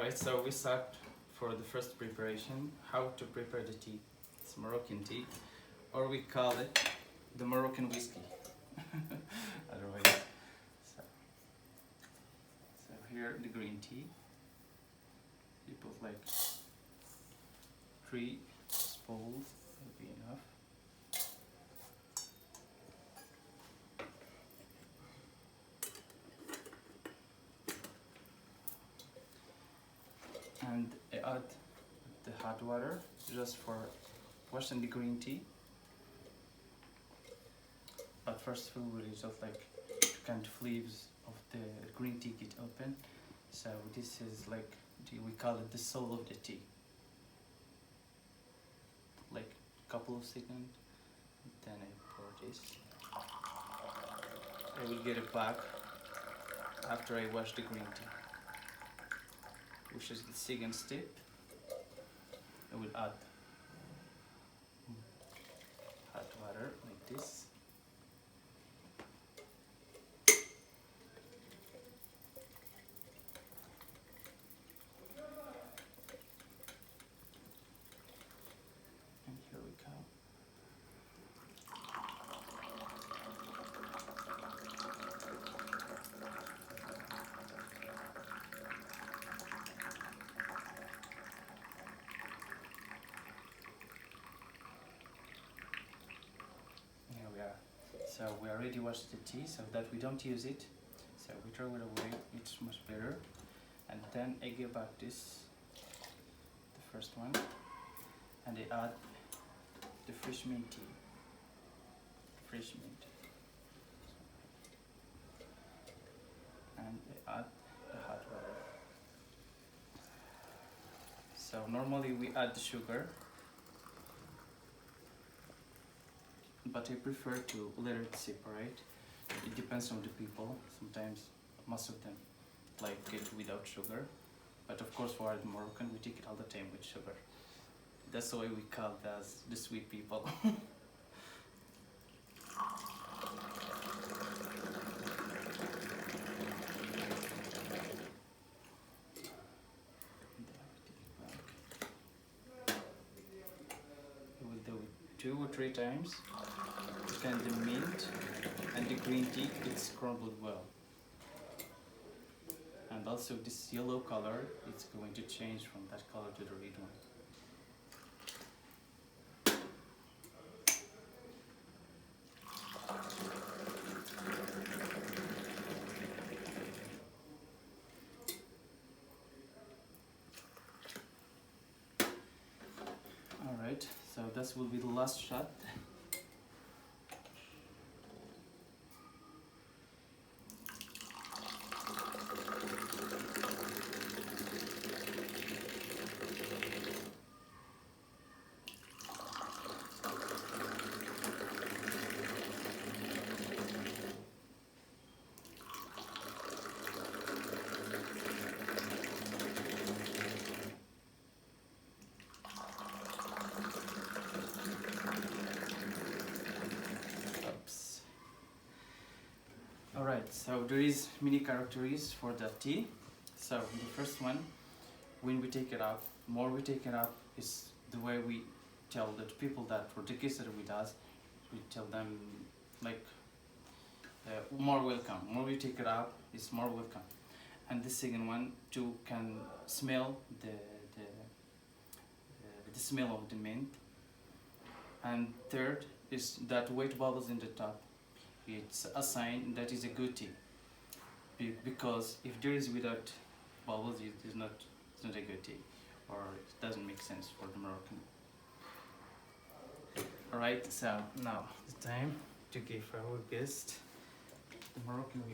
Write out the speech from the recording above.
Alright, so we start for the first preparation, how to prepare the tea. It's Moroccan tea, or we call it the Moroccan whiskey. Otherwise, so here the green tea. You put like 3 spoons, will be enough. And I add the hot water just for washing the green tea. But first we will just like kind of leaves of the green tea get open. So this is like we call it the soul of the tea. Like a couple of seconds, then I pour this. I will get it back after I wash the green tea, which is the second step. I will add hot water like this. And here we go. Here we are. So we already washed the tea so that we don't use it. So we throw it away, it's much better. And then I give back this, the first one, and I add the fresh mint tea. Fresh mint. And I add the hot water. So normally we add the sugar, but I prefer to let it separate. It depends on the people. Sometimes most of them like it without sugar, but of course for the Moroccan we take it all the time with sugar. That's why we call us the sweet people. We will do it 2 or 3 times. Then the mint and the green tea gets crumbled well. And also this yellow color, it's going to change from that color to the red one. Alright, so this will be the last shot. Alright, so there is many characteristics for that tea. So the first one, when we take it up, more we take it up is the way we tell the people that were the guests that with us, we tell them like more welcome. More we take it up is more welcome. And the second one, to can smell the smell of the mint. And third is that white bubbles in the top. It's a sign that is a good tea, because if there is without bubbles, it's not a good tea, or it doesn't make sense for the Moroccan. Alright, so now it's time to give our guest the Moroccan whiskey.